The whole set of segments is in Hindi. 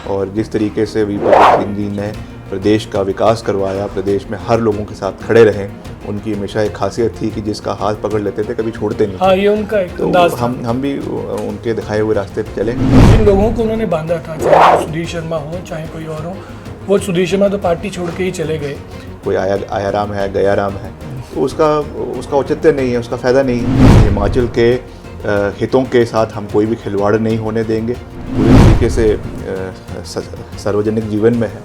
और जिस तरीके से वीरभद्र सिंह जी ने प्रदेश का विकास करवाया, प्रदेश में हर लोगों के साथ खड़े रहे, उनकी हमेशा एक खासियत थी कि जिसका हाथ पकड़ लेते थे कभी छोड़ते नहीं। हाँ, ये उनका एक अंदाज था। हम भी उनके दिखाए हुए रास्ते पे चलेंगे। जिन लोगों को उन्होंने बांधा था, चाहे सुधीर शर्मा हो चाहे कोई और हो, वो सुधीर शर्मा तो पार्टी छोड़ के ही चले गए। कोई आया राम है, गया राम है, तो उसका औचित्य नहीं है, उसका फ़ायदा नहीं है। हिमाचल के हितों के साथ हम कोई भी खिलवाड़ नहीं होने देंगे। पूरी तरीके से सार्वजनिक जीवन में है,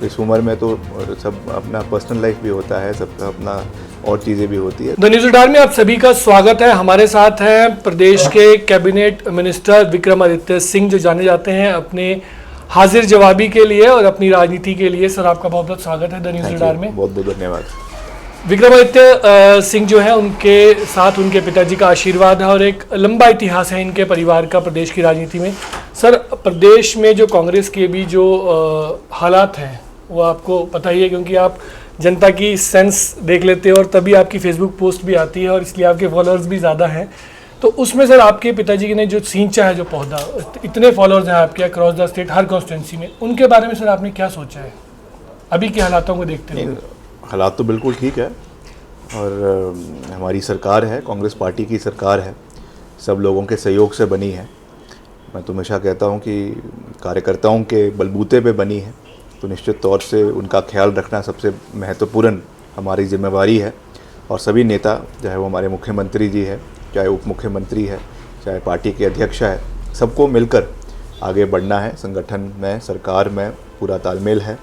इस उम्र में तो सब अपना पर्सनल लाइफ भी होता है, सबका अपना और चीज़ें भी होती है। द न्यूज़ स्टार में आप सभी का स्वागत है। हमारे साथ हैं प्रदेश के कैबिनेट मिनिस्टर विक्रमादित्य सिंह, जो जाने जाते हैं अपने हाजिर जवाबी के लिए और अपनी राजनीति के लिए। सर, आपका बहुत बहुत स्वागत है द न्यूज़ स्टार में। बहुत बहुत धन्यवाद। विक्रमादित्य सिंह जो है, उनके साथ उनके पिताजी का आशीर्वाद है और एक लंबा इतिहास है इनके परिवार का प्रदेश की राजनीति में। सर, प्रदेश में जो कांग्रेस के भी जो हालात हैं वो आपको पता ही है, क्योंकि आप जनता की सेंस देख लेते हो और तभी आपकी फेसबुक पोस्ट भी आती है और इसलिए आपके फॉलोअर्स भी ज़्यादा हैं। तो उसमें सर आपके पिताजी ने जो सींचा है, जो पौधा, इतने फॉलोअर्स हैं आपके across the state, her constituency में, उनके बारे में सर आपने क्या सोचा है अभी के हालातों को देखते हुए? हालात तो बिल्कुल ठीक है और हमारी सरकार है, कांग्रेस पार्टी की सरकार है, सब लोगों के सहयोग से बनी है। मैं तो हमेशा कहता हूँ कि कार्यकर्ताओं के बलबूते पे बनी है, तो निश्चित तौर से उनका ख्याल रखना सबसे महत्वपूर्ण हमारी जिम्मेवारी है। और सभी नेता, चाहे वो हमारे मुख्यमंत्री जी है, चाहे उप मुख्यमंत्री है, चाहे पार्टी के अध्यक्ष है, सबको मिलकर आगे बढ़ना है। संगठन में, सरकार में पूरा तालमेल है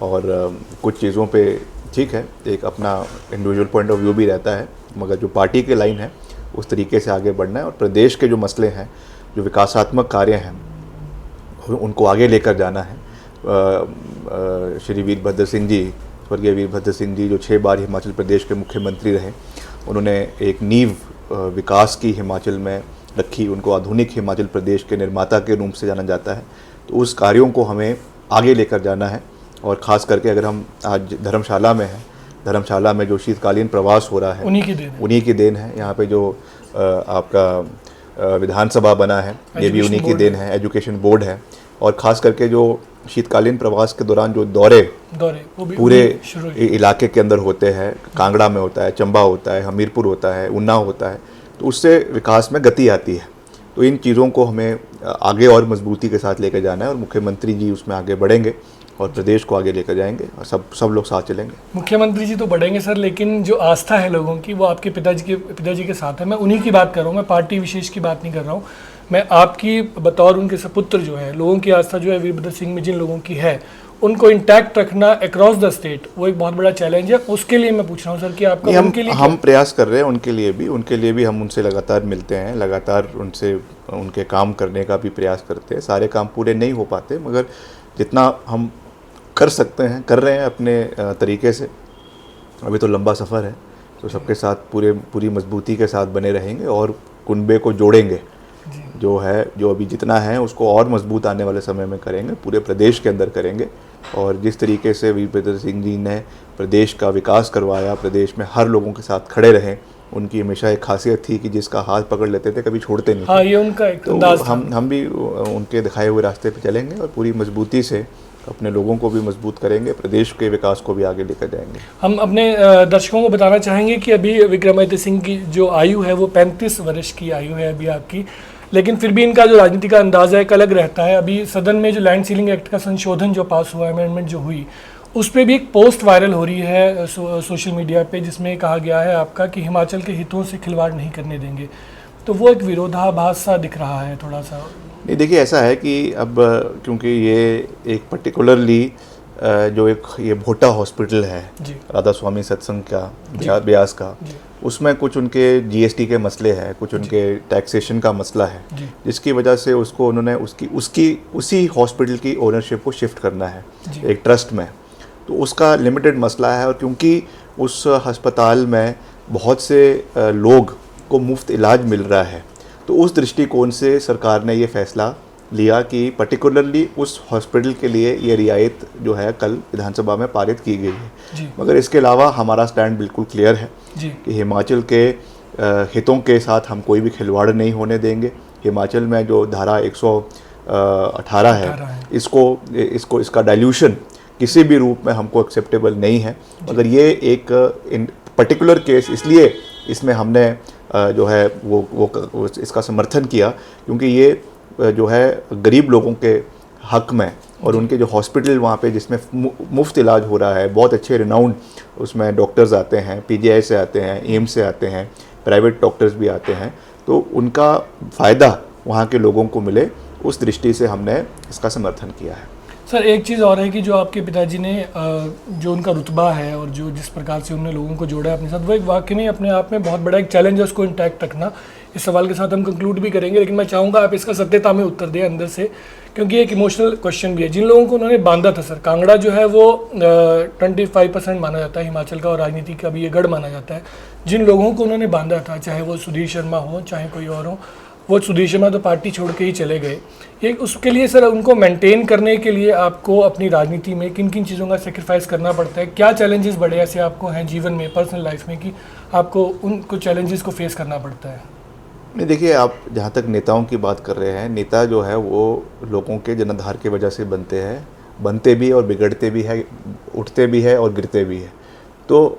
और कुछ चीज़ों पे ठीक है, एक अपना इंडिविजुअल पॉइंट ऑफ व्यू भी रहता है, मगर जो पार्टी के लाइन है उस तरीके से आगे बढ़ना है और प्रदेश के जो मसले हैं, जो विकासात्मक कार्य हैं, उनको आगे लेकर जाना है। श्री वीरभद्र सिंह जी, स्वर्गीय वीरभद्र सिंह जी, जो 6 बार हिमाचल प्रदेश के मुख्यमंत्री रहे, उन्होंने एक नींव विकास की हिमाचल में रखी। उनको आधुनिक हिमाचल प्रदेश के निर्माता के रूप से जाना जाता है। तो उस कार्यों को हमें आगे लेकर जाना है और ख़ास करके अगर हम आज धर्मशाला में हैं, धर्मशाला में जो शीतकालीन प्रवास हो रहा है, उन्हीं की देन है। यहाँ पे जो आपका विधानसभा बना है, ये भी उन्हीं की देन है। एजुकेशन बोर्ड है और ख़ास करके जो शीतकालीन प्रवास के दौरान जो दौरे पूरे इलाके के अंदर होते हैं, कांगड़ा में होता है, चंबा होता है, हमीरपुर होता है, ऊना होता है, तो उससे विकास में गति आती है। तो इन चीज़ों को हमें आगे और मजबूती के साथ लेकर जाना है और मुख्यमंत्री जी उसमें आगे बढ़ेंगे और प्रदेश को आगे लेकर जाएंगे और सब लोग साथ चलेंगे। मुख्यमंत्री जी तो बढ़ेंगे सर, लेकिन जो आस्था है लोगों की वो आपके पिताजी के साथ है। मैं उन्हीं की बात कर रहा हूँ, मैं पार्टी विशेष की बात नहीं कर रहा हूँ। मैं आपकी बतौर उनके सपुत्र जो है, लोगों की आस्था जो है वीरभद्र सिंह में जिन लोगों की है, उनको इंटैक्ट रखना अक्रॉस द स्टेट, वो एक बहुत बड़ा चैलेंज है। उसके लिए मैं पूछ रहा हूँ सर कि आपका उनके लिए हम प्रयास कर रहे हैं। उनके लिए भी हम उनसे लगातार मिलते हैं, लगातार उनसे उनके काम करने का भी प्रयास करते हैं। सारे काम पूरे नहीं हो पाते, मगर जितना हम कर सकते हैं कर रहे हैं अपने तरीके से। अभी तो लंबा सफ़र है, तो सबके साथ पूरी मजबूती के साथ बने रहेंगे और कुनबे को जोड़ेंगे। जो अभी जितना है उसको और मजबूत आने वाले समय में करेंगे, पूरे प्रदेश के अंदर करेंगे। और जिस तरीके से वीरभद्र सिंह जी ने प्रदेश का विकास करवाया, प्रदेश में हर लोगों के साथ खड़े रहे, उनकी हमेशा एक खासियत थी कि जिसका हाथ पकड़ लेते थे कभी छोड़ते नहीं। हाँ, ये उनका एक अंदाज था। हम भी उनके दिखाए हुए रास्ते पे चलेंगे और पूरी मजबूती से अपने लोगों को भी मजबूत करेंगे, प्रदेश के विकास को भी आगे लेकर जाएंगे। हम अपने दर्शकों को बताना चाहेंगे कि अभी विक्रमादित्य सिंह की जो आयु है वो 35 वर्ष की आयु है अभी आपकी, लेकिन फिर भी इनका जो राजनीति का अंदाज़ है एक अलग रहता है। अभी सदन में जो लैंड सीलिंग एक्ट का संशोधन जो पास हुआ, अमेंडमेंट जो हुई, उस पर भी एक पोस्ट वायरल हो रही है सोशल मीडिया पे, जिसमें कहा गया है आपका कि हिमाचल के हितों से खिलवाड़ नहीं करने देंगे। तो वो एक विरोधाभास सा दिख रहा है थोड़ा सा। नहीं, देखिए ऐसा है कि अब क्योंकि ये एक पर्टिकुलरली जो एक ये भोटा हॉस्पिटल है राधा स्वामी सत्संग का ब्यास का, उसमें कुछ उनके जीएसटी के मसले हैं, कुछ उनके टैक्सेशन का मसला है, जिसकी वजह से उसको उन्होंने उसी हॉस्पिटल की ओनरशिप को शिफ्ट करना है एक ट्रस्ट में। तो उसका लिमिटेड मसला है और क्योंकि उस अस्पताल में बहुत से लोग को मुफ्त इलाज मिल रहा है, तो उस दृष्टिकोण से सरकार ने ये फैसला लिया कि पर्टिकुलरली उस हॉस्पिटल के लिए ये रियायत जो है कल विधानसभा में पारित की गई है। मगर इसके अलावा हमारा स्टैंड बिल्कुल क्लियर है कि हिमाचल के हितों के साथ हम कोई भी खिलवाड़ नहीं होने देंगे। हिमाचल में जो धारा 18 है, इसका डाइल्यूशन किसी भी रूप में हमको एक्सेप्टेबल नहीं है। मगर ये एक पर्टिकुलर केस इसलिए इसमें हमने जो है वो इसका समर्थन किया क्योंकि ये जो है गरीब लोगों के हक में और उनके जो हॉस्पिटल वहाँ पे जिसमें मुफ्त इलाज हो रहा है, बहुत अच्छे रिनाउंड उसमें डॉक्टर्स आते हैं, पीजीआई से आते हैं, एम्स से आते हैं, प्राइवेट डॉक्टर्स भी आते हैं, तो उनका फ़ायदा वहाँ के लोगों को मिले, उस दृष्टि से हमने इसका समर्थन किया है। सर एक चीज़ और है कि जो आपके पिताजी ने जो उनका रुतबा है और जो जिस प्रकार से उन्होंने लोगों को जोड़ा है अपने साथ, वो एक वाकई में अपने आप में बहुत बड़ा एक चैलेंज है उसको इंटैक्ट रखना। इस सवाल के साथ हम कंक्लूड भी करेंगे, लेकिन मैं चाहूँगा आप इसका सत्यता में उत्तर दें अंदर से, क्योंकि एक इमोशनल क्वेश्चन भी है। जिन लोगों को उन्होंने बांधा था सर, कांगड़ा जो है वो 25% माना जाता है हिमाचल का और राजनीति का भी ये गढ़ माना जाता है। जिन लोगों को उन्होंने बांधा था, चाहे वो सुधीर शर्मा हो चाहे कोई और हो, वो सुधीर शर्मा तो पार्टी छोड़ के ही चले गए। ये उसके लिए सर उनको मेंटेन करने के लिए आपको अपनी राजनीति में किन किन चीज़ों का सेक्रीफाइस करना पड़ता है? क्या चैलेंजेस बड़े ऐसे आपको हैं जीवन में, पर्सनल लाइफ में, कि आपको उनको चैलेंजेस को फेस करना पड़ता है? नहीं, देखिए, आप जहाँ तक नेताओं की बात कर रहे हैं, नेता जो है वो लोगों के जनाधार की वजह से बनते भी और बिगड़ते भी है, उठते भी है और गिरते भी है। तो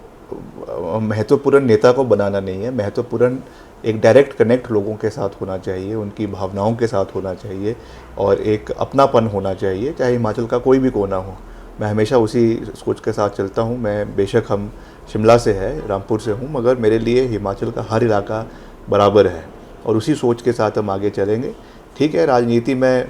महत्वपूर्ण नेता को बनाना नहीं है, महत्वपूर्ण एक डायरेक्ट कनेक्ट लोगों के साथ होना चाहिए, उनकी भावनाओं के साथ होना चाहिए और एक अपनापन होना चाहिए, चाहे हिमाचल का कोई भी कोना हो। मैं हमेशा उसी सोच के साथ चलता हूँ। मैं बेशक हम शिमला से है, रामपुर से हूँ, मगर मेरे लिए हिमाचल का हर इलाका बराबर है और उसी सोच के साथ हम आगे चलेंगे। ठीक है, राजनीति में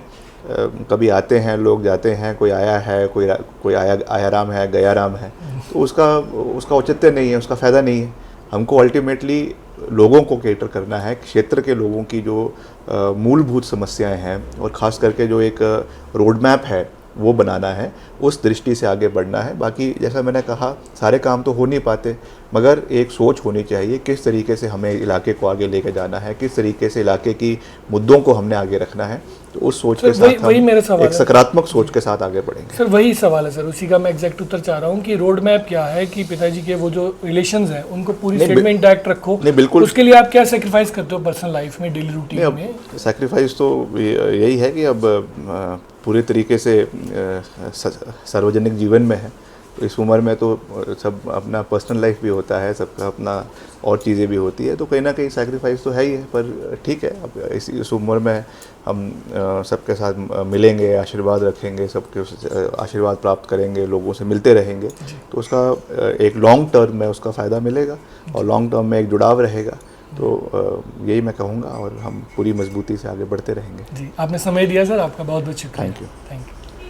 कभी आते हैं लोग, जाते हैं, कोई आया है, कोई आया राम है, गया राम है, तो उसका औचित्य नहीं है, उसका फ़ायदा नहीं है। हमको अल्टीमेटली लोगों को केटर करना है, क्षेत्र के लोगों की जो मूलभूत समस्याएं हैं और ख़ास करके जो एक रोड मैप है वो बनाना है, उस दृष्टि से आगे बढ़ना है। बाकी जैसा मैंने कहा, सारे काम तो हो नहीं पाते, मगर एक सोच होनी चाहिए किस तरीके से हमें इलाके को आगे लेके जाना है, किस तरीके से इलाके की मुद्दों को हमने आगे रखना है। तो उस सोच के साथ हम एक सकारात्मक सोच के साथ आगे बढ़ेंगे। सर वही सवाल है सर, उसी का मैं एग्जैक्ट उत्तर चाह रहा हूँ कि रोड मैप क्या है कि पिताजी के वो जो रिलेशंस हैं उनको पूरी स्टेट में इंटैक्ट रखो। नहीं, बिल्कुल। उसके लिए आप क्या सेक्रीफाइस करते हो पर्सनल लाइफ में, डेली रूटीन में? सेक्रीफाइस तो यही है कि अब पूरे तरीके से सार्वजनिक जीवन में है, तो इस उम्र में तो सब अपना पर्सनल लाइफ भी होता है, सबका अपना और चीज़ें भी होती है, तो कहीं ना कहीं सैक्रिफाइस तो है ही है। पर ठीक है, अब इस उम्र में हम सबके साथ मिलेंगे, आशीर्वाद रखेंगे, सबके आशीर्वाद प्राप्त करेंगे, लोगों से मिलते रहेंगे, तो उसका एक लॉन्ग टर्म में उसका फ़ायदा मिलेगा और लॉन्ग टर्म में एक जुड़ाव रहेगा। तो यही मैं कहूँगा और हम पूरी मजबूती से आगे बढ़ते रहेंगे। जी, आपने समय दिया सर, आपका बहुत बहुत शुक्रिया। Thank you.